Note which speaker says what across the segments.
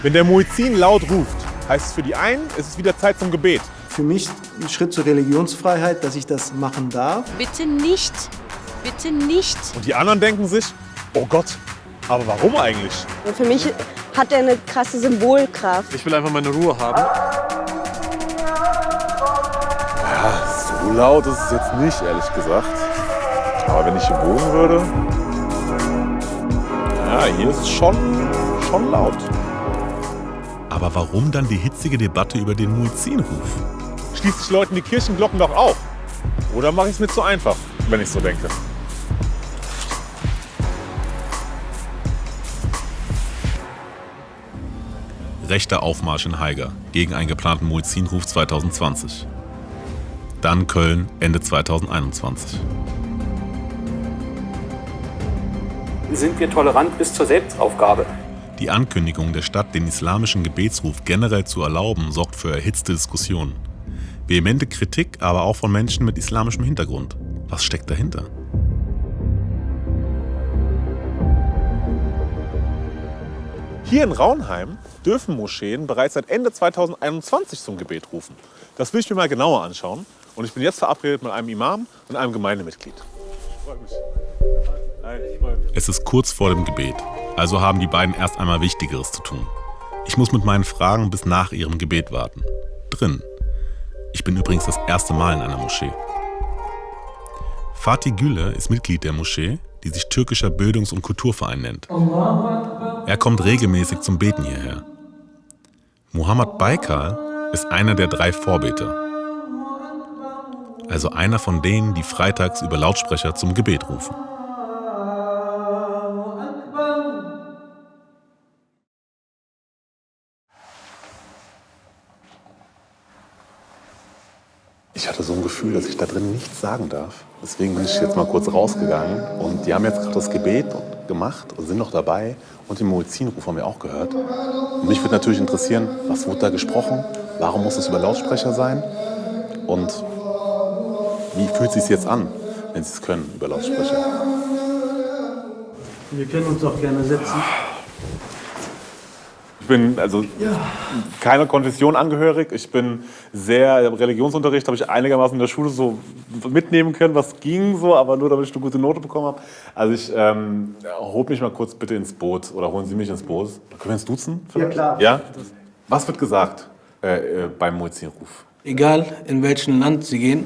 Speaker 1: Wenn der Muezzin laut ruft, heißt es für die einen, es ist wieder Zeit zum Gebet.
Speaker 2: Für mich ein Schritt zur Religionsfreiheit, dass ich das machen darf.
Speaker 3: Bitte nicht. Bitte nicht.
Speaker 1: Und die anderen denken sich, oh Gott, aber warum eigentlich?
Speaker 4: Und für mich hat er eine krasse Symbolkraft.
Speaker 5: Ich will einfach meine Ruhe haben.
Speaker 1: Ja, so laut ist es jetzt nicht, ehrlich gesagt. Aber wenn ich hier wohnen würde, ja, hier ist es schon laut.
Speaker 6: Aber warum dann die hitzige Debatte über den Muezzinruf?
Speaker 1: Schließlich läuten die Kirchenglocken doch auch. Oder mache ich es mir zu einfach, wenn ich so denke?
Speaker 6: Rechter Aufmarsch in Haiger gegen einen geplanten Muezzinruf 2020. Dann Köln Ende 2021.
Speaker 7: Sind wir tolerant bis zur Selbstaufgabe?
Speaker 6: Die Ankündigung der Stadt, den islamischen Gebetsruf generell zu erlauben, sorgt für erhitzte Diskussionen. Vehemente Kritik, aber auch von Menschen mit islamischem Hintergrund. Was steckt dahinter?
Speaker 1: Hier in Raunheim dürfen Moscheen bereits seit Ende 2021 zum Gebet rufen. Das will ich mir mal genauer anschauen. Und ich bin jetzt verabredet mit einem Imam und einem Gemeindemitglied. Freut mich. Hi, ich freue mich.
Speaker 6: Es ist kurz vor dem Gebet, also haben die beiden erst einmal Wichtigeres zu tun. Ich muss mit meinen Fragen bis nach ihrem Gebet warten. Drin. Ich bin übrigens das erste Mal in einer Moschee. Fatih Güle ist Mitglied der Moschee, die sich Türkischer Bildungs- und Kulturverein nennt. Er kommt regelmäßig zum Beten hierher. Muhammad Baykal ist einer der 3 Vorbeter. Also einer von denen, die freitags über Lautsprecher zum Gebet rufen.
Speaker 1: Ich hatte so ein Gefühl, dass ich da drin nichts sagen darf. Deswegen bin ich jetzt mal kurz rausgegangen. Und die haben jetzt gerade das Gebet gemacht und sind noch dabei. Und den Muezzinruf haben wir auch gehört. Und mich würde natürlich interessieren, was wurde da gesprochen? Warum muss es über Lautsprecher sein? Und wie fühlt es sich jetzt an, wenn Sie es können, über Lautsprecher?
Speaker 2: Wir können uns auch gerne setzen.
Speaker 1: Ich bin also keiner Konfession angehörig. Ich bin sehr Religionsunterricht, habe ich einigermaßen in der Schule so mitnehmen können, was ging so, aber nur damit ich eine gute Note bekommen habe. Also ich hol mich mal kurz bitte ins Boot oder holen Sie mich ins Boot. Können wir uns duzen? Vielleicht?
Speaker 2: Ja, klar.
Speaker 1: Ja? Was wird gesagt beim Muezzinruf?
Speaker 8: Egal in welchem Land Sie gehen,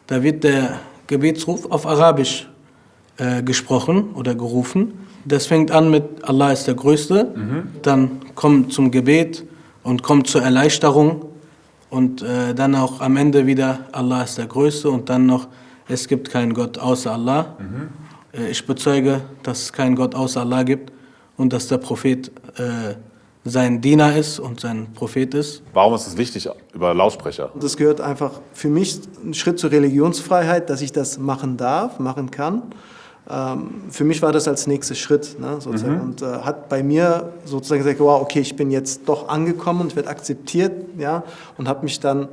Speaker 8: da wird der Gebetsruf auf Arabisch gesprochen oder gerufen. Das fängt an mit Allah ist der Größte, dann kommt zum Gebet und kommt zur Erleichterung und dann auch am Ende wieder Allah ist der Größte und dann noch es gibt keinen Gott außer Allah. Ich bezeuge, dass es keinen Gott außer Allah gibt und dass der Prophet sein Diener ist und sein Prophet ist.
Speaker 1: Warum ist es wichtig über Lautsprecher?
Speaker 2: Das gehört einfach für mich ein Schritt zur Religionsfreiheit, dass ich das machen darf, machen kann. Für mich war das als nächster Schritt, ne, sozusagen. Und hat bei mir sozusagen gesagt, wow, okay, ich bin jetzt doch angekommen und werde akzeptiert, ja, und habe mich dann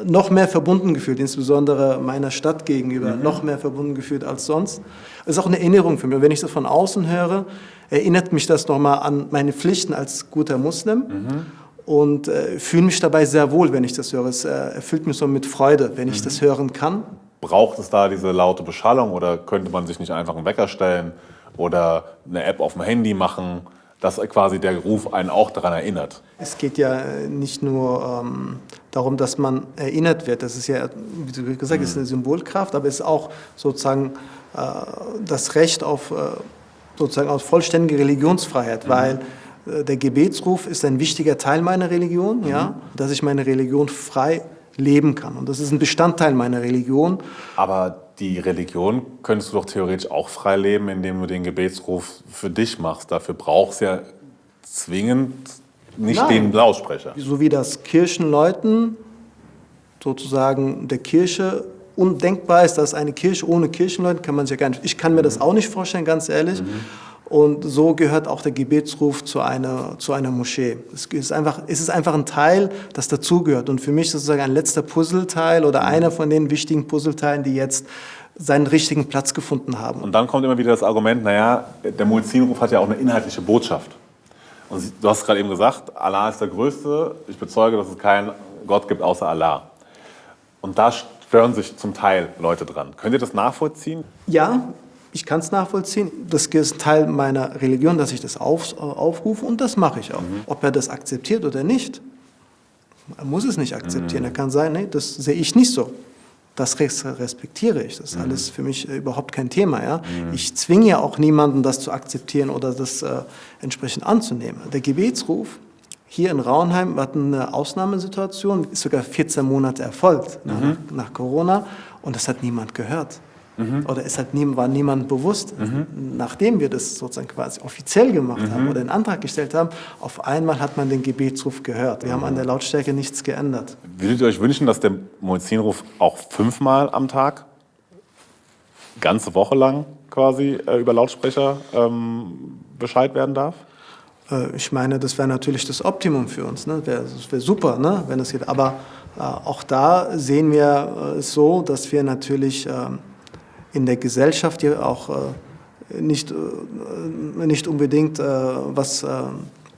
Speaker 2: noch mehr verbunden gefühlt, insbesondere meiner Stadt gegenüber, noch mehr verbunden gefühlt als sonst. Das ist auch eine Erinnerung für mich. Wenn ich das von außen höre, erinnert mich das nochmal an meine Pflichten als guter Muslim und fühle mich dabei sehr wohl, wenn ich das höre. Es erfüllt mich so mit Freude, wenn ich das hören kann.
Speaker 1: Braucht es da diese laute Beschallung oder könnte man sich nicht einfach einen Wecker stellen oder eine App auf dem Handy machen, dass quasi der Ruf einen auch daran erinnert?
Speaker 2: Es geht ja nicht nur darum, dass man erinnert wird. Das ist ja, wie du gesagt hast, ist eine Symbolkraft, aber es ist auch sozusagen das Recht auf, sozusagen auf vollständige Religionsfreiheit, weil der Gebetsruf ist ein wichtiger Teil meiner Religion, ja, dass ich meine Religion frei leben kann. Und das ist ein Bestandteil meiner Religion.
Speaker 1: Aber die Religion könntest du doch theoretisch auch frei leben, indem du den Gebetsruf für dich machst. Dafür brauchst du ja zwingend nicht den Lautsprecher.
Speaker 2: So wie das Kirchenläuten sozusagen der Kirche undenkbar ist, dass eine Kirche ohne Kirchenläuten kann man sich ja gar nicht. Ich kann mir das auch nicht vorstellen, ganz ehrlich. Und so gehört auch der Gebetsruf zu einer Moschee. Es ist einfach ein Teil, das dazugehört. Und für mich ist es sozusagen ein letzter Puzzleteil oder einer von den wichtigen Puzzleteilen, die jetzt seinen richtigen Platz gefunden haben.
Speaker 1: Und dann kommt immer wieder das Argument, naja, der Muezzinruf hat ja auch eine inhaltliche Botschaft. Und du hast gerade eben gesagt, Allah ist der Größte, ich bezeuge, dass es keinen Gott gibt außer Allah. Und da stören sich zum Teil Leute dran. Könnt ihr das nachvollziehen?
Speaker 2: Ja, ich kann es nachvollziehen. Das ist Teil meiner Religion, dass ich das aufrufe und das mache ich auch. Ob er das akzeptiert oder nicht, er muss es nicht akzeptieren. Er kann sagen, nee, das sehe ich nicht so. Das respektiere ich. Das ist alles für mich überhaupt kein Thema. Ja? Ich zwinge ja auch niemanden, das zu akzeptieren oder das entsprechend anzunehmen. Der Gebetsruf hier in Rauenheim war eine Ausnahmesituation, ist sogar 14 Monate erfolgt nach Corona und das hat niemand gehört. Oder es war niemand bewusst, nachdem wir das sozusagen quasi offiziell gemacht haben oder den Antrag gestellt haben, auf einmal hat man den Gebetsruf gehört. Wir haben an der Lautstärke nichts geändert.
Speaker 1: Würdet ihr euch wünschen, dass der Muezzinruf auch 5-mal am Tag, ganze Woche lang quasi über Lautsprecher Bescheid werden darf?
Speaker 2: Ich meine, das wäre natürlich das Optimum für uns. Ne? Das wäre super, ne? Wenn das geht. Aber auch da sehen wir es so, dass wir natürlich in der Gesellschaft hier auch nicht unbedingt was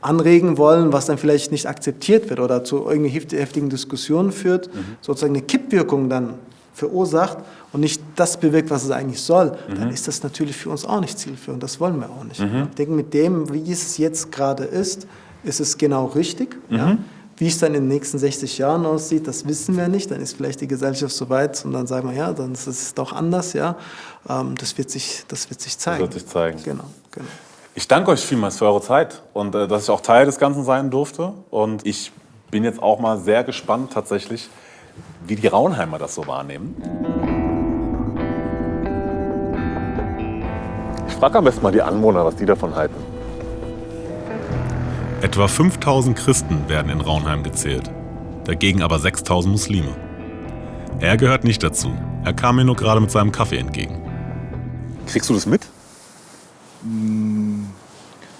Speaker 2: anregen wollen, was dann vielleicht nicht akzeptiert wird oder zu irgendwie heftigen Diskussionen führt, sozusagen eine Kippwirkung dann verursacht und nicht das bewirkt, was es eigentlich soll, dann ist das natürlich für uns auch nicht zielführend. Das wollen wir auch nicht. Ich denke, mit dem, wie es jetzt gerade ist es genau richtig. Ja? Wie es dann in den nächsten 60 Jahren aussieht, das wissen wir nicht. Dann ist vielleicht die Gesellschaft so weit und dann sagen wir, ja, dann ist es doch anders. Ja? Das wird sich zeigen.
Speaker 1: Das wird sich zeigen.
Speaker 2: Genau.
Speaker 1: Ich danke euch vielmals für eure Zeit und dass ich auch Teil des Ganzen sein durfte. Und ich bin jetzt auch mal sehr gespannt tatsächlich, wie die Rauenheimer das so wahrnehmen. Ich frage am besten mal die Anwohner, was die davon halten.
Speaker 6: Etwa 5000 Christen werden in Rauenheim gezählt, dagegen aber 6000 Muslime. Er gehört nicht dazu. Er kam mir nur gerade mit seinem Kaffee entgegen.
Speaker 1: Kriegst du das mit?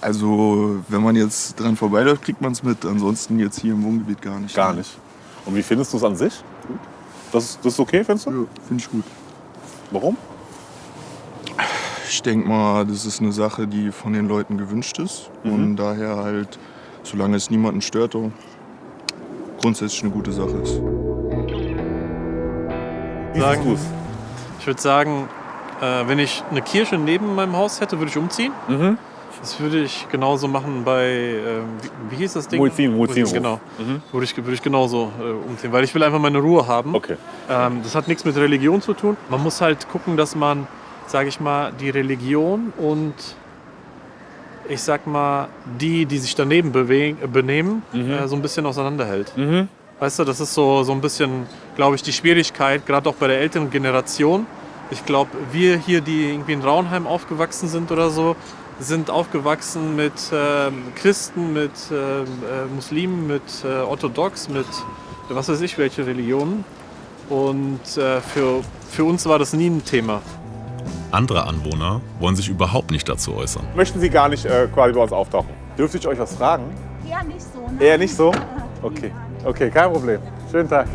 Speaker 5: Also, wenn man jetzt dran vorbeiläuft, kriegt man es mit. Ansonsten jetzt hier im Wohngebiet gar nicht.
Speaker 1: Gar nicht. Und wie findest du es an sich? Gut. Das ist okay, findest du?
Speaker 5: Ja, finde ich gut.
Speaker 1: Warum?
Speaker 5: Ich denke mal, das ist eine Sache, die von den Leuten gewünscht ist. Und daher halt, solange es niemanden stört, auch grundsätzlich eine gute Sache ist.
Speaker 1: Wie siehst du es?
Speaker 9: Ich würde sagen, wenn ich eine Kirche neben meinem Haus hätte, würde ich umziehen. Das würde ich genauso machen bei, wie hieß das Ding?
Speaker 1: Muezzinruf.
Speaker 9: Genau, würde ich genauso umziehen, weil ich will einfach meine Ruhe haben.
Speaker 1: Okay.
Speaker 9: Das hat nichts mit Religion zu tun. Man muss halt gucken, dass man, sage ich mal, die Religion und ich sag mal, die sich daneben benehmen, so ein bisschen auseinanderhält. Weißt du, das ist so ein bisschen, glaube ich, die Schwierigkeit, gerade auch bei der älteren Generation. Ich glaube, wir hier, die irgendwie in Rauenheim aufgewachsen sind oder so, sind aufgewachsen mit Christen, mit Muslimen, mit Orthodox, mit was weiß ich welche Religionen. Und für uns war das nie ein Thema.
Speaker 6: Andere Anwohner wollen sich überhaupt nicht dazu äußern.
Speaker 1: Möchten Sie gar nicht quasi bei uns auftauchen? Dürfte ich euch was fragen?
Speaker 3: Eher nicht so. Ne?
Speaker 1: Eher nicht so? Okay, kein Problem. Schönen Tag.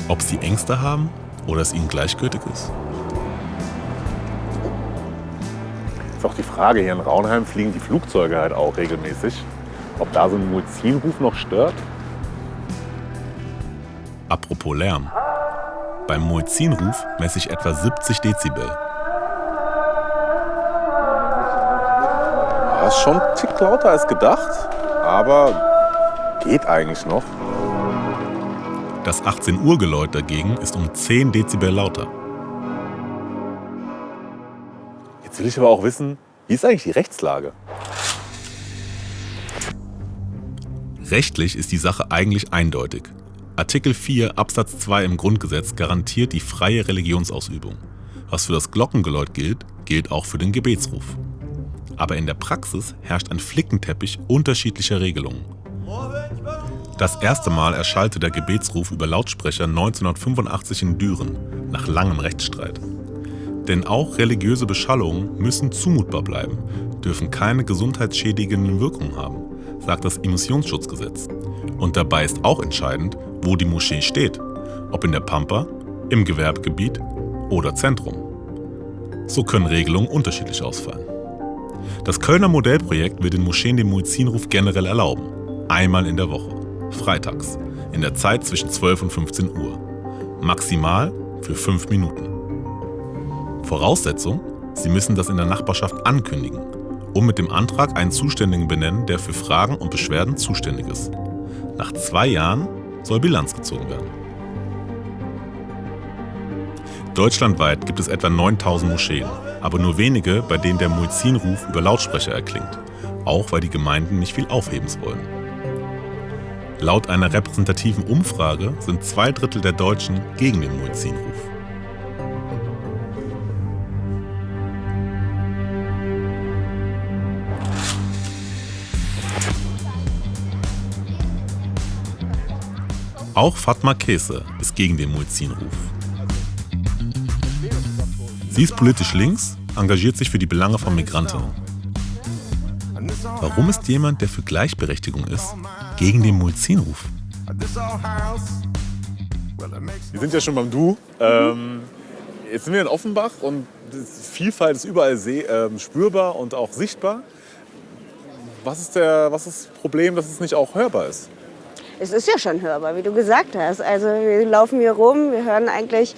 Speaker 6: Ob sie Ängste haben oder es ihnen gleichgültig ist?
Speaker 1: Ist auch die Frage, hier in Rauenheim fliegen die Flugzeuge halt auch regelmäßig. Ob da so ein Muezzinruf noch stört?
Speaker 6: Apropos Lärm. Beim Muezzinruf messe ich etwa 70 Dezibel.
Speaker 1: Das ist schon ein Tick lauter als gedacht, aber geht eigentlich noch.
Speaker 6: Das 18 Uhr Geläut dagegen ist um 10 Dezibel lauter.
Speaker 1: Jetzt will ich aber auch wissen, wie ist eigentlich die Rechtslage?
Speaker 6: Rechtlich ist die Sache eigentlich eindeutig. Artikel 4 Absatz 2 im Grundgesetz garantiert die freie Religionsausübung. Was für das Glockengeläut gilt, gilt auch für den Gebetsruf. Aber in der Praxis herrscht ein Flickenteppich unterschiedlicher Regelungen. Das erste Mal erschallte der Gebetsruf über Lautsprecher 1985 in Düren, nach langem Rechtsstreit. Denn auch religiöse Beschallungen müssen zumutbar bleiben, dürfen keine gesundheitsschädigenden Wirkungen haben, sagt das Emissionsschutzgesetz. Und dabei ist auch entscheidend, wo die Moschee steht, ob in der Pampa, im Gewerbegebiet oder Zentrum. So können Regelungen unterschiedlich ausfallen. Das Kölner Modellprojekt will den Moscheen den Muezzinruf generell erlauben. Einmal in der Woche, freitags, in der Zeit zwischen 12 und 15 Uhr. Maximal für 5 Minuten. Voraussetzung: Sie müssen das in der Nachbarschaft ankündigen und mit dem Antrag einen Zuständigen benennen, der für Fragen und Beschwerden zuständig ist. Nach 2 Jahren soll Bilanz gezogen werden. Deutschlandweit gibt es etwa 9000 Moscheen, aber nur wenige, bei denen der Muezzinruf über Lautsprecher erklingt, auch weil die Gemeinden nicht viel Aufhebens wollen. Laut einer repräsentativen Umfrage sind 2/3 der Deutschen gegen den Muezzinruf. Auch Fatma Kese ist gegen den Muezzinruf. Sie ist politisch links, engagiert sich für die Belange von Migrantinnen. Warum ist jemand, der für Gleichberechtigung ist, gegen den Muezzinruf?
Speaker 1: Wir sind ja schon beim Du. Jetzt sind wir in Offenbach und die Vielfalt ist überall spürbar und auch sichtbar. Was ist das Problem, dass es nicht auch hörbar ist?
Speaker 4: Es ist ja schon hörbar, wie du gesagt hast. Also wir laufen hier rum, wir hören eigentlich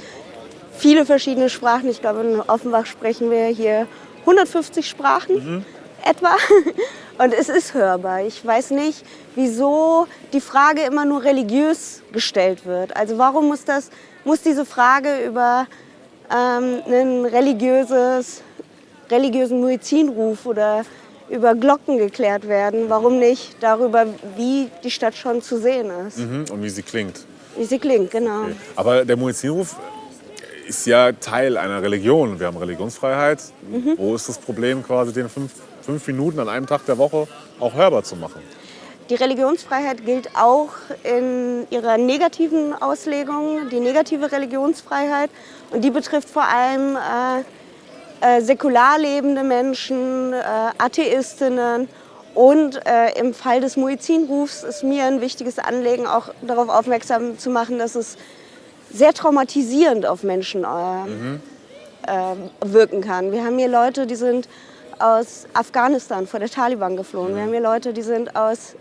Speaker 4: viele verschiedene Sprachen. Ich glaube, in Offenbach sprechen wir hier 150 Sprachen etwa. Und es ist hörbar. Ich weiß nicht, wieso die Frage immer nur religiös gestellt wird. Also warum muss diese Frage über einen religiösen Muezzinruf oder über Glocken geklärt werden? Warum nicht darüber, wie die Stadt schon zu sehen ist?
Speaker 1: Und wie sie klingt.
Speaker 4: Wie sie klingt, genau.
Speaker 1: Okay. Aber der Muezzinruf ist ja Teil einer Religion. Wir haben Religionsfreiheit. Wo ist das Problem, quasi den 5 Minuten an einem Tag der Woche auch hörbar zu machen?
Speaker 4: Die Religionsfreiheit gilt auch in ihrer negativen Auslegung, die negative Religionsfreiheit. Und die betrifft vor allem säkular lebende Menschen, Atheistinnen. Und im Fall des Muezzinrufs ist mir ein wichtiges Anliegen, auch darauf aufmerksam zu machen, dass es sehr traumatisierend auf Menschen wirken kann. Wir haben hier Leute, die sind aus Afghanistan vor der Taliban geflohen. Wir haben hier Leute, die sind aus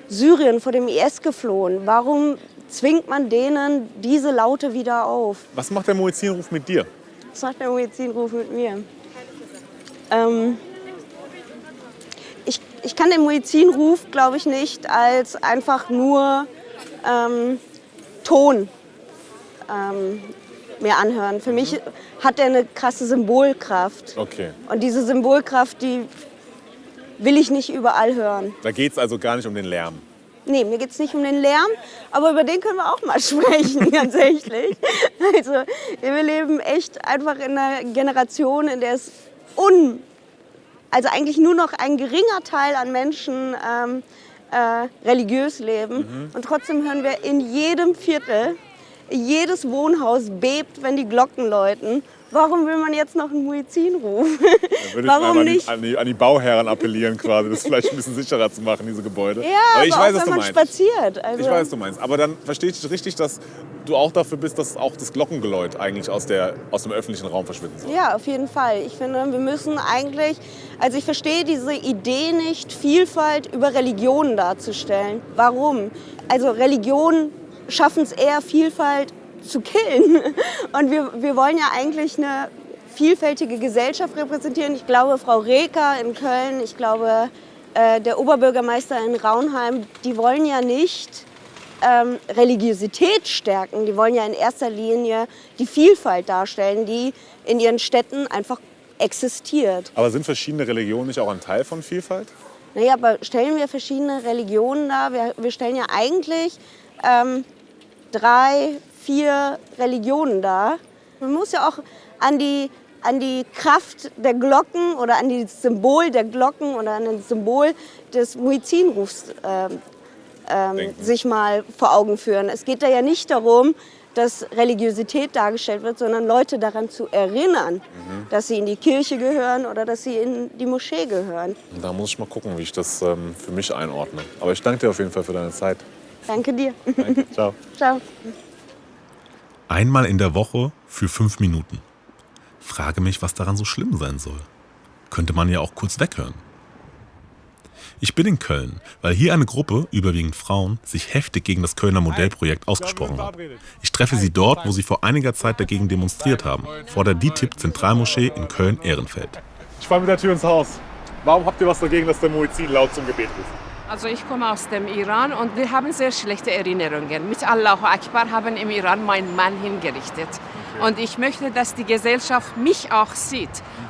Speaker 4: Syrien vor dem IS geflohen. Warum zwingt man denen diese Laute wieder auf?
Speaker 1: Was macht der Muezzinruf mit dir?
Speaker 4: Was macht der Muezzinruf mit mir? Ich kann den Muezzinruf, glaube ich, nicht als einfach nur Ton mir anhören. Für mich hat er eine krasse Symbolkraft.
Speaker 1: Okay.
Speaker 4: Und diese Symbolkraft, die will ich nicht überall hören.
Speaker 1: Da geht es also gar nicht um den Lärm.
Speaker 4: Nee, mir geht es nicht um den Lärm, aber über den können wir auch mal sprechen, tatsächlich. Also, wir leben echt einfach in einer Generation, in der es also eigentlich nur noch ein geringer Teil an Menschen religiös leben. Und trotzdem hören wir in jedem Viertel, jedes Wohnhaus bebt, wenn die Glocken läuten. Warum will man jetzt noch einen Muezzinruf?
Speaker 1: Dann würde
Speaker 4: Warum
Speaker 1: ich
Speaker 4: nicht?
Speaker 1: an die Bauherren appellieren, quasi, das vielleicht ein bisschen sicherer zu machen, diese Gebäude.
Speaker 4: Ja,
Speaker 1: aber ich
Speaker 4: aber
Speaker 1: weiß,
Speaker 4: auch
Speaker 1: was
Speaker 4: wenn
Speaker 1: du
Speaker 4: man
Speaker 1: meinst.
Speaker 4: spaziert. Also
Speaker 1: Ich weiß, was du meinst. Aber dann verstehe ich dich richtig, dass du auch dafür bist, dass auch das Glockengeläut eigentlich aus dem öffentlichen Raum verschwinden soll.
Speaker 4: Ja, auf jeden Fall. Ich finde, wir müssen eigentlich, also ich verstehe diese Idee nicht, Vielfalt über Religionen darzustellen. Warum? Also Religionen schaffen es eher, Vielfalt zu killen. Und wir wollen ja eigentlich eine vielfältige Gesellschaft repräsentieren. Ich glaube, Frau Reker in Köln, ich glaube, der Oberbürgermeister in Raunheim, die wollen ja nicht Religiosität stärken. Die wollen ja in erster Linie die Vielfalt darstellen, die in ihren Städten einfach existiert.
Speaker 1: Aber sind verschiedene Religionen nicht auch ein Teil von Vielfalt?
Speaker 4: Naja, aber stellen wir verschiedene Religionen dar? Wir stellen ja eigentlich 3, 4 Religionen dar. Man muss ja auch an die Kraft der Glocken oder an das Symbol der Glocken oder an das Symbol des Muezzinrufs sich mal vor Augen führen. Es geht da ja nicht darum, dass Religiosität dargestellt wird, sondern Leute daran zu erinnern, dass sie in die Kirche gehören oder dass sie in die Moschee gehören.
Speaker 1: Da muss ich mal gucken, wie ich das für mich einordne. Aber ich danke dir auf jeden Fall für deine Zeit.
Speaker 4: Danke dir.
Speaker 1: Danke. Ciao.
Speaker 4: Ciao.
Speaker 6: Einmal in der Woche für 5 Minuten. Frage mich, was daran so schlimm sein soll. Könnte man ja auch kurz weghören. Ich bin in Köln, weil hier eine Gruppe, überwiegend Frauen, sich heftig gegen das Kölner Modellprojekt ausgesprochen hat. Ich treffe sie dort, wo sie vor einiger Zeit dagegen demonstriert haben, vor der DİTİB-Zentralmoschee in Köln-Ehrenfeld.
Speaker 1: Ich fahre mit der Tür ins Haus. Warum habt ihr was dagegen, dass der Muezzin laut zum Gebet ruft?
Speaker 3: Also ich komme aus dem Iran und wir haben sehr schlechte Erinnerungen. Mit Allahu Akbar haben im Iran meinen Mann hingerichtet. Und ich möchte, dass die Gesellschaft mich auch sieht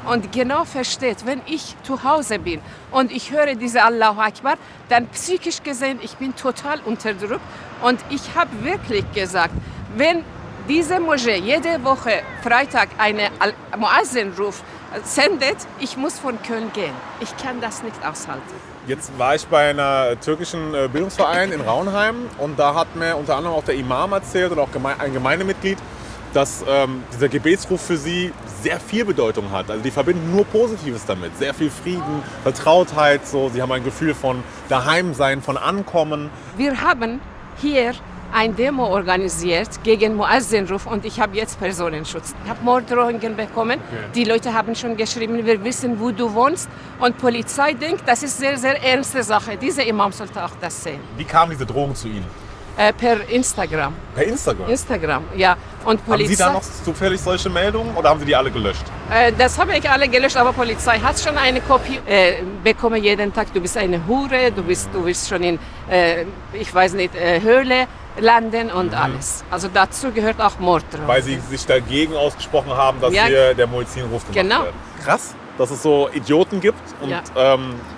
Speaker 3: und genau versteht, wenn ich zu Hause bin und ich höre diese Allahu Akbar, dann psychisch gesehen, ich bin total unterdrückt. Und ich habe wirklich gesagt, wenn diese Moschee jede Woche Freitag einen Muazzin-Ruf sendet, ich muss von Köln gehen. Ich kann das nicht aushalten.
Speaker 1: Jetzt war ich bei einer türkischen Bildungsverein in Raunheim und da hat mir unter anderem auch der Imam erzählt und auch ein Gemeindemitglied, dass dieser Gebetsruf für sie sehr viel Bedeutung hat. Also die verbinden nur Positives damit. Sehr viel Frieden, Vertrautheit, so. Sie haben ein Gefühl von Daheimsein, von Ankommen.
Speaker 3: Wir haben hier ein Demo organisiert gegen Muazzin-Ruf und ich habe jetzt Personenschutz. Ich habe Morddrohungen bekommen. Okay. Die Leute haben schon geschrieben, wir wissen, wo du wohnst. Und Polizei denkt, das ist sehr, sehr ernste Sache. Dieser Imam sollte auch das sehen.
Speaker 1: Wie kam diese Drohung zu Ihnen?
Speaker 3: Per Instagram.
Speaker 1: Per Instagram?
Speaker 3: Instagram, ja. Und Polizei,
Speaker 1: haben Sie da noch zufällig solche Meldungen oder haben Sie die alle gelöscht?
Speaker 3: Das habe ich alle gelöscht, aber Polizei hat schon eine Kopie bekommen jeden Tag. Du bist eine Hure, du willst schon in, ich weiß nicht, Höhle landen und alles. Also dazu gehört auch Morddrohung.
Speaker 1: Weil Sie sich dagegen ausgesprochen haben, dass hier der Muezzin-Ruf gemacht wird. Krass, dass es so Idioten gibt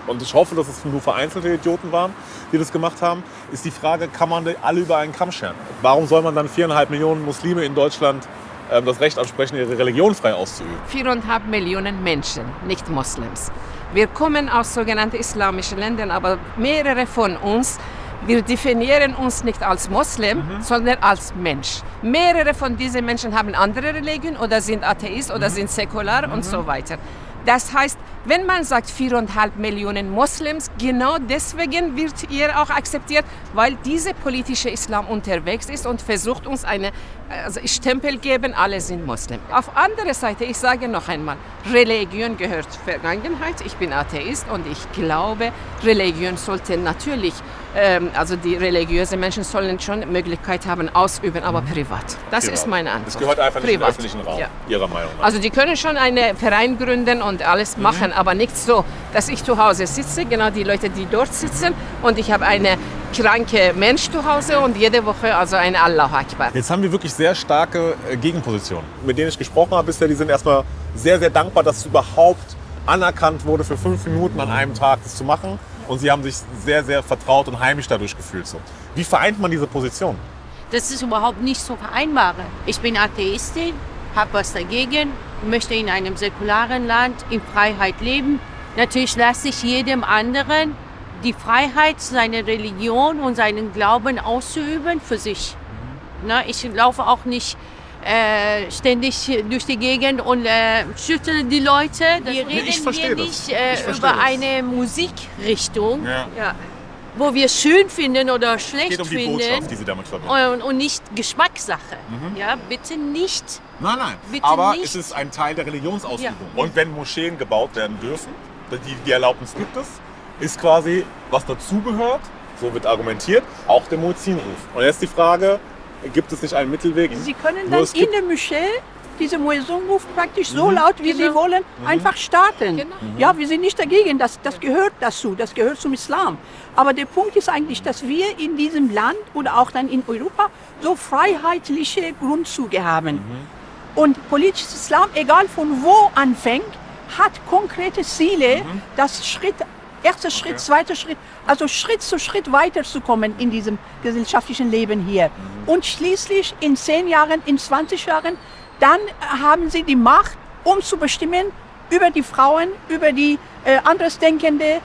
Speaker 1: und ich hoffe, dass es nur vereinzelte Idioten waren, die das gemacht haben, ist die Frage, kann man alle über einen Kamm scheren? Warum soll man dann 4,5 Millionen Muslime in Deutschland das Recht ansprechen, ihre Religion frei auszuüben?
Speaker 3: 4,5 Millionen Menschen, nicht Moslems. Wir kommen aus sogenannten islamischen Ländern, aber mehrere von uns, wir definieren uns nicht als Moslem, sondern als Mensch. Mehrere von diesen Menschen haben andere Religionen oder sind Atheist oder sind säkular und so weiter. Das heißt, wenn man sagt 4,5 Millionen Moslems, genau deswegen wird ihr auch akzeptiert, weil dieser politische Islam unterwegs ist und versucht uns eine Stempel geben, alle sind Moslem. Auf andere Seite, ich sage noch einmal, Religion gehört Vergangenheit. Ich bin Atheist und ich glaube, Religion sollte natürlich, also die religiösen Menschen sollen schon Möglichkeit haben, ausüben, aber privat. Das ist meine Antwort.
Speaker 1: Das gehört einfach nicht in den öffentlichen Raum, Ihrer Meinung nach.
Speaker 3: Also die können schon einen Verein gründen und alles machen, aber nicht so, dass ich zu Hause sitze, genau die Leute, die dort sitzen und ich habe eine kranke Mensch zu Hause und jede Woche also eine Allahu Akbar.
Speaker 1: Jetzt haben wir wirklich sehr starke Gegenpositionen. Mit denen ich gesprochen habe bisher, die sind erstmal sehr, sehr dankbar, dass es überhaupt anerkannt wurde, für 5 Minuten an einem Tag das zu machen. Und sie haben sich sehr, sehr vertraut und heimisch dadurch gefühlt. So. Wie vereint man diese Position?
Speaker 10: Das ist überhaupt nicht so vereinbar. Ich bin Atheistin, habe was dagegen, möchte in einem säkularen Land in Freiheit leben. Natürlich lasse ich jedem anderen die Freiheit, seine Religion und seinen Glauben auszuüben für sich. Na, ich laufe auch nicht ständig durch die Gegend und schüttle die Leute. Wir reden hier nicht über eine Musikrichtung, wo wir schön finden oder schlecht
Speaker 1: finden. Es geht um die Botschaft, die Sie damit verbinden.
Speaker 10: Und nicht Geschmackssache. Ja, bitte nicht.
Speaker 1: Nein,
Speaker 10: bitte
Speaker 1: aber
Speaker 10: nicht.
Speaker 1: Es ist ein Teil der Religionsausübung. Ja. Und wenn Moscheen gebaut werden dürfen, die Erlaubnis gibt es, ist quasi, was dazugehört, so wird argumentiert, auch der Muezzin-Ruf. Und jetzt die Frage, gibt es nicht einen Mittelweg?
Speaker 11: Sie können dann in der Moschee diese Muezzin-Ruf praktisch so laut, wie Sie wollen, einfach starten. Ja, wir sind nicht dagegen, das gehört dazu, das gehört zum Islam. Aber der Punkt ist eigentlich, dass wir in diesem Land oder auch dann in Europa so freiheitliche Grundzüge haben. Und politisches Islam, egal von wo anfängt, hat konkrete Ziele, das erster Schritt, zweiter Schritt, also Schritt zu Schritt weiterzukommen in diesem gesellschaftlichen Leben hier. Und schließlich in 10 Jahren, in 20 Jahren, dann haben sie die Macht, um zu bestimmen über die Frauen, über die Andersdenkende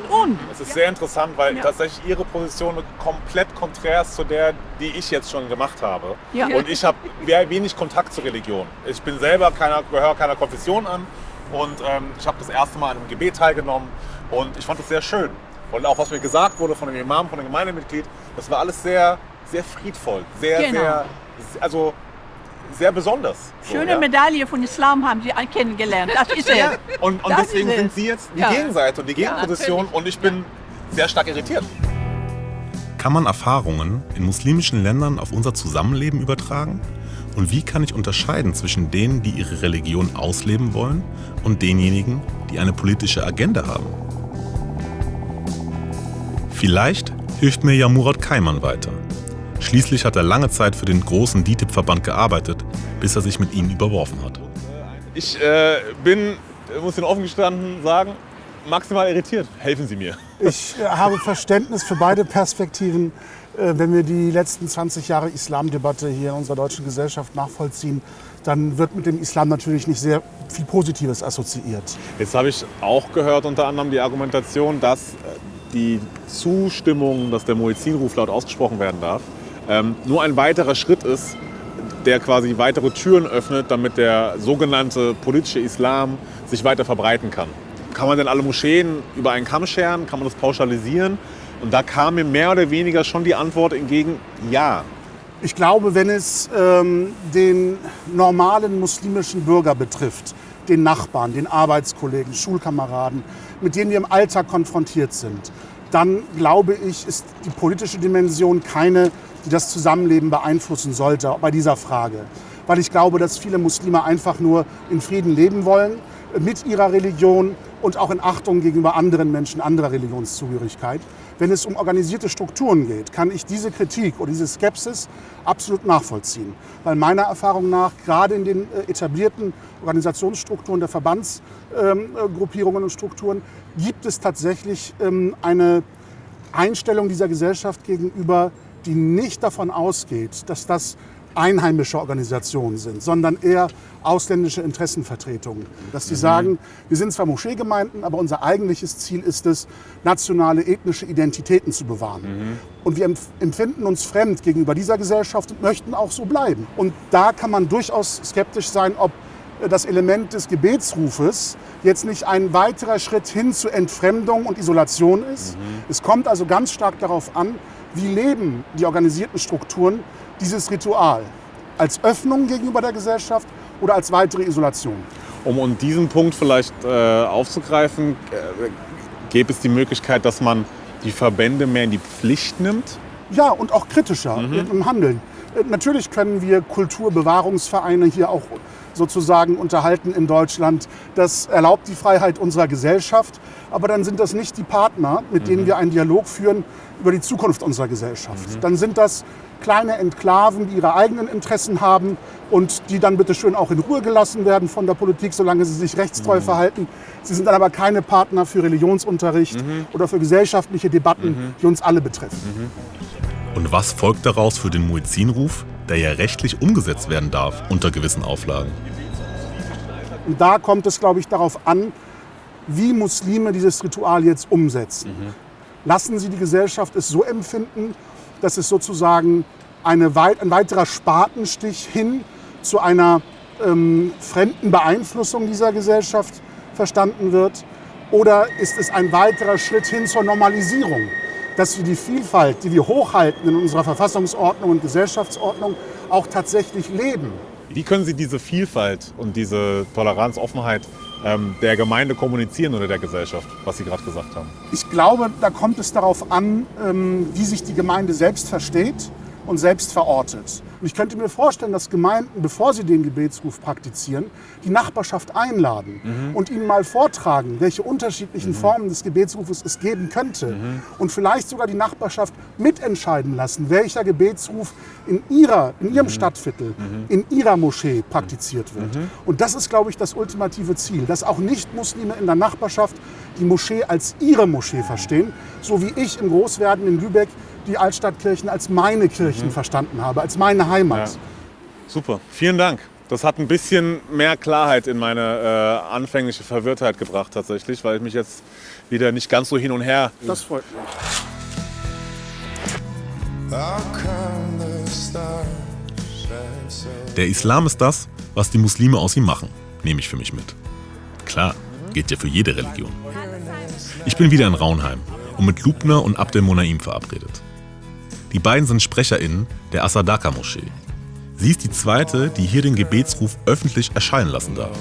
Speaker 11: und.
Speaker 1: Es ist sehr interessant, weil tatsächlich Ihre Position komplett konträr ist zu der, die ich jetzt schon gemacht habe. Ja. Und ich habe wenig Kontakt zur Religion. Ich bin selber gehöre keiner Konfession an. Und ich habe das erste Mal an einem Gebet teilgenommen und ich fand das sehr schön. Und auch was mir gesagt wurde von dem Imam, von dem Gemeindemitglied, das war alles sehr, sehr friedvoll. Also sehr besonders. So,
Speaker 11: Schöne Medaille von Islam haben Sie kennengelernt. Das ist es.
Speaker 1: Und
Speaker 11: Das
Speaker 1: deswegen
Speaker 11: ist es.
Speaker 1: sind Sie jetzt die
Speaker 11: Ja.
Speaker 1: Gegenseite und die Gegenposition und ich bin sehr stark irritiert.
Speaker 6: Kann man Erfahrungen in muslimischen Ländern auf unser Zusammenleben übertragen? Und wie kann ich unterscheiden zwischen denen, die ihre Religion ausleben wollen und denjenigen, die eine politische Agenda haben? Vielleicht hilft mir ja Murat Kayman weiter. Schließlich hat er lange Zeit für den großen DİTİB-Verband gearbeitet, bis er sich mit ihnen überworfen hat.
Speaker 1: Ich muss Ihnen offen gestanden sagen, maximal irritiert. Helfen Sie mir.
Speaker 12: Ich habe Verständnis für beide Perspektiven. Wenn wir die letzten 20 Jahre Islamdebatte hier in unserer deutschen Gesellschaft nachvollziehen, dann wird mit dem Islam natürlich nicht sehr viel Positives assoziiert.
Speaker 1: Jetzt habe ich auch gehört unter anderem die Argumentation, dass die Zustimmung, dass der Muezzinruf laut ausgesprochen werden darf, nur ein weiterer Schritt ist, der quasi weitere Türen öffnet, damit der sogenannte politische Islam sich weiter verbreiten kann. Kann man denn alle Moscheen über einen Kamm scheren? Kann man das pauschalisieren? Und da kam mir mehr oder weniger schon die Antwort entgegen, ja.
Speaker 12: Ich glaube, wenn es den normalen muslimischen Bürger betrifft, den Nachbarn, den Arbeitskollegen, Schulkameraden, mit denen wir im Alltag konfrontiert sind, dann glaube ich, ist die politische Dimension keine, die das Zusammenleben beeinflussen sollte bei dieser Frage. Weil ich glaube, dass viele Muslime einfach nur in Frieden leben wollen, mit ihrer Religion und auch in Achtung gegenüber anderen Menschen anderer Religionszugehörigkeit. Wenn es um organisierte Strukturen geht, kann ich diese Kritik oder diese Skepsis absolut nachvollziehen. Weil meiner Erfahrung nach, gerade in den etablierten Organisationsstrukturen der Verbandsgruppierungen und Strukturen, gibt es tatsächlich eine Einstellung dieser Gesellschaft gegenüber, die nicht davon ausgeht, dass das einheimische Organisationen sind, sondern eher ausländische Interessenvertretungen. Dass die sagen, wir sind zwar Moscheegemeinden, aber unser eigentliches Ziel ist es, nationale, ethnische Identitäten zu bewahren. Und wir empfinden uns fremd gegenüber dieser Gesellschaft und möchten auch so bleiben. Und da kann man durchaus skeptisch sein, ob das Element des Gebetsrufes jetzt nicht ein weiterer Schritt hin zu Entfremdung und Isolation ist. Es kommt also ganz stark darauf an, wie leben die organisierten Strukturen dieses Ritual? Als Öffnung gegenüber der Gesellschaft oder als weitere Isolation?
Speaker 1: Um diesen Punkt vielleicht aufzugreifen, gäbe es die Möglichkeit, dass man die Verbände mehr in die Pflicht nimmt?
Speaker 12: Ja, und auch kritischer im Handeln. Natürlich können wir Kulturbewahrungsvereine hier auch sozusagen unterhalten in Deutschland. Das erlaubt die Freiheit unserer Gesellschaft. Aber dann sind das nicht die Partner, mit denen wir einen Dialog führen über die Zukunft unserer Gesellschaft. Dann sind das kleine Enklaven, die ihre eigenen Interessen haben und die dann bitte schön auch in Ruhe gelassen werden von der Politik, solange sie sich rechtstreu verhalten. Sie sind dann aber keine Partner für Religionsunterricht oder für gesellschaftliche Debatten, die uns alle betreffen.
Speaker 6: Und was folgt daraus für den Muezzinruf, der ja rechtlich umgesetzt werden darf unter gewissen Auflagen?
Speaker 12: Und da kommt es, glaube ich, darauf an, wie Muslime dieses Ritual jetzt umsetzen. Lassen sie die Gesellschaft es so empfinden, dass es sozusagen ein weiterer Spatenstich hin zu einer fremden Beeinflussung dieser Gesellschaft verstanden wird? Oder ist es ein weiterer Schritt hin zur Normalisierung, dass wir die Vielfalt, die wir hochhalten in unserer Verfassungsordnung und Gesellschaftsordnung, auch tatsächlich leben?
Speaker 1: Wie können Sie diese Vielfalt und diese Toleranz, Offenheit der Gemeinde kommunizieren oder der Gesellschaft, was Sie gerade gesagt haben?
Speaker 12: Ich glaube, da kommt es darauf an, wie sich die Gemeinde selbst versteht und selbst verortet. Und ich könnte mir vorstellen, dass Gemeinden, bevor sie den Gebetsruf praktizieren, die Nachbarschaft einladen und ihnen mal vortragen, welche unterschiedlichen Formen des Gebetsrufes es geben könnte. Und vielleicht sogar die Nachbarschaft mitentscheiden lassen, welcher Gebetsruf in ihrem Stadtviertel, in ihrer Moschee praktiziert wird. Und das ist, glaube ich, das ultimative Ziel, dass auch Nicht-Muslime in der Nachbarschaft die Moschee als ihre Moschee verstehen, so wie ich im Großwerden in Lübeck die Altstadtkirchen als meine Kirchen verstanden habe, als meine Heimat.
Speaker 1: Ja. Super, vielen Dank. Das hat ein bisschen mehr Klarheit in meine anfängliche Verwirrtheit gebracht tatsächlich, weil ich mich jetzt wieder nicht ganz so hin und her...
Speaker 12: Das freut mich.
Speaker 6: Der Islam ist das, was die Muslime aus ihm machen, nehme ich für mich mit. Klar, geht ja für jede Religion. Ich bin wieder in Raunheim und mit Lubna und Abdel Monaim verabredet. Die beiden sind SprecherInnen der As-Sadaka-Moschee. Sie ist die zweite, die hier den Gebetsruf öffentlich erscheinen lassen darf.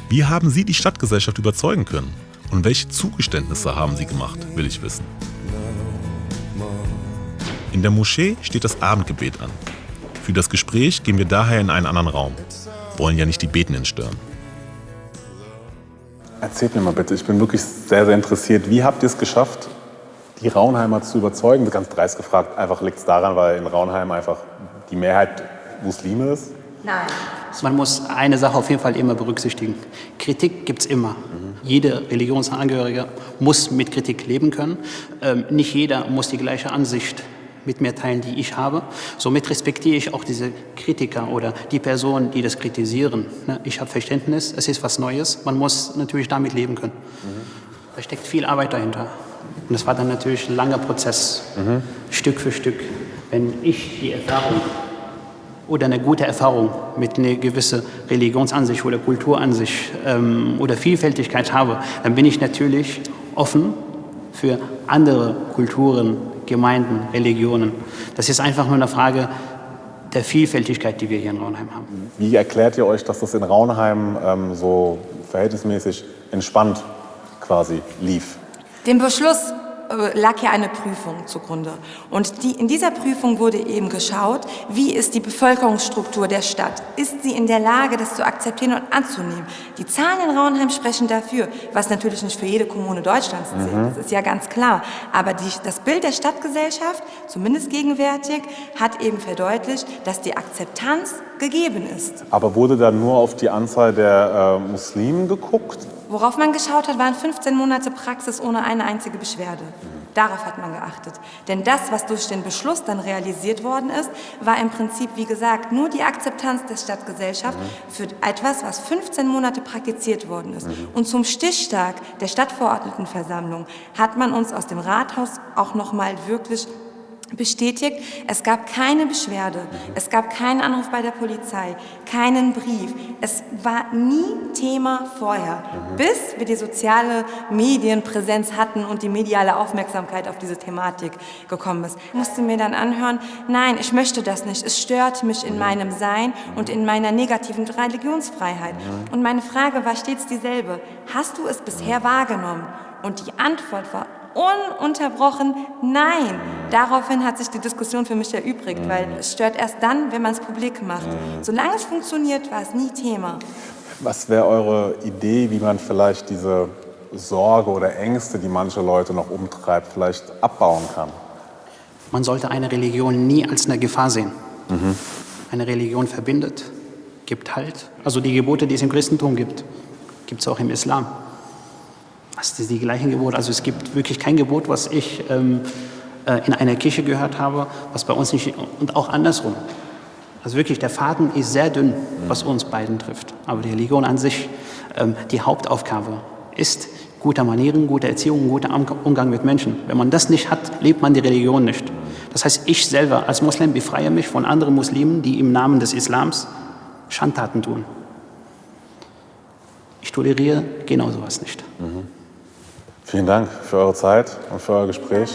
Speaker 6: Wie haben Sie die Stadtgesellschaft überzeugen können? Und welche Zugeständnisse haben Sie gemacht, will ich wissen. In der Moschee steht das Abendgebet an. Für das Gespräch gehen wir daher in einen anderen Raum. Wollen ja nicht die Betenden stören.
Speaker 1: Erzählt mir mal bitte, ich bin wirklich sehr, sehr interessiert. Wie habt ihr es geschafft, die Raunheimer zu überzeugen? Ganz dreist gefragt, einfach liegt es daran, weil in Raunheim einfach die Mehrheit Muslime ist?
Speaker 13: Nein. Man muss eine Sache auf jeden Fall immer berücksichtigen. Kritik gibt es immer. Jeder Religionsangehörige muss mit Kritik leben können. Nicht jeder muss die gleiche Ansicht mit mir teilen, die ich habe. Somit respektiere ich auch diese Kritiker oder die Personen, die das kritisieren. Ich habe Verständnis, es ist was Neues. Man muss natürlich damit leben können. Da steckt viel Arbeit dahinter. Und es war dann natürlich ein langer Prozess, Stück für Stück. Wenn ich die Erfahrung oder eine gute Erfahrung mit einer gewissen Religionsansicht oder Kulturansicht oder Vielfältigkeit habe, dann bin ich natürlich offen für andere Kulturen, Gemeinden, Religionen. Das ist einfach nur eine Frage der Vielfältigkeit, die wir hier in Raunheim haben.
Speaker 1: Wie erklärt ihr euch, dass das in Raunheim so verhältnismäßig entspannt quasi lief?
Speaker 14: Dem Beschluss lag ja eine Prüfung zugrunde. Und in dieser Prüfung wurde eben geschaut, wie ist die Bevölkerungsstruktur der Stadt? Ist sie in der Lage, das zu akzeptieren und anzunehmen? Die Zahlen in Raunheim sprechen dafür, was natürlich nicht für jede Kommune Deutschlands zählt, das ist ja ganz klar. Aber das Bild der Stadtgesellschaft, zumindest gegenwärtig, hat eben verdeutlicht, dass die Akzeptanz gegeben ist.
Speaker 1: Aber wurde da nur auf die Anzahl der Muslimen geguckt?
Speaker 14: Worauf man geschaut hat, waren 15 Monate Praxis ohne eine einzige Beschwerde. Darauf hat man geachtet. Denn das, was durch den Beschluss dann realisiert worden ist, war im Prinzip, wie gesagt, nur die Akzeptanz der Stadtgesellschaft für etwas, was 15 Monate praktiziert worden ist. Und zum Stichtag der Stadtverordnetenversammlung hat man uns aus dem Rathaus auch noch mal wirklich bestätigt, es gab keine Beschwerde, es gab keinen Anruf bei der Polizei, keinen Brief. Es war nie Thema vorher, bis wir die soziale Medienpräsenz hatten und die mediale Aufmerksamkeit auf diese Thematik gekommen ist. Ich musste mir dann anhören, nein, ich möchte das nicht, es stört mich in meinem Sein und in meiner negativen Religionsfreiheit. Und meine Frage war stets dieselbe, hast du es bisher wahrgenommen? Und die Antwort war ununterbrochen nein. Daraufhin hat sich die Diskussion für mich erübrigt, weil es stört erst dann, wenn man es publik macht. Solange es funktioniert, war es nie Thema.
Speaker 1: Was wäre eure Idee, wie man vielleicht diese Sorge oder Ängste, die manche Leute noch umtreibt, vielleicht abbauen kann?
Speaker 13: Man sollte eine Religion nie als eine Gefahr sehen. Eine Religion verbindet, gibt Halt. Also die Gebote, die es im Christentum gibt, gibt es auch im Islam. Das sind die gleichen Gebote. Also es gibt wirklich kein Gebot, was ich in einer Kirche gehört habe, was bei uns nicht, und auch andersrum. Also wirklich, der Faden ist sehr dünn, was uns beiden trifft. Aber die Religion an sich, die Hauptaufgabe ist gute Manieren, gute Erziehung, guter Umgang mit Menschen. Wenn man das nicht hat, lebt man die Religion nicht. Das heißt, ich selber als Muslim befreie mich von anderen Muslimen, die im Namen des Islams Schandtaten tun. Ich toleriere genau sowas nicht.
Speaker 1: Vielen Dank für eure Zeit und für euer Gespräch.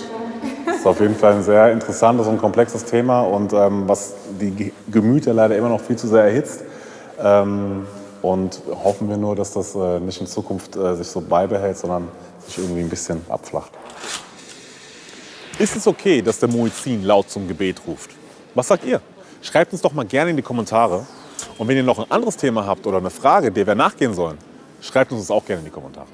Speaker 1: Das ist auf jeden Fall ein sehr interessantes und komplexes Thema und was die Gemüter leider immer noch viel zu sehr erhitzt. Und hoffen wir nur, dass das nicht in Zukunft sich so beibehält, sondern sich irgendwie ein bisschen abflacht. Ist es okay, dass der Muezzin laut zum Gebet ruft? Was sagt ihr? Schreibt uns doch mal gerne in die Kommentare. Und wenn ihr noch ein anderes Thema habt oder eine Frage, der wir nachgehen sollen, schreibt uns das auch gerne in die Kommentare.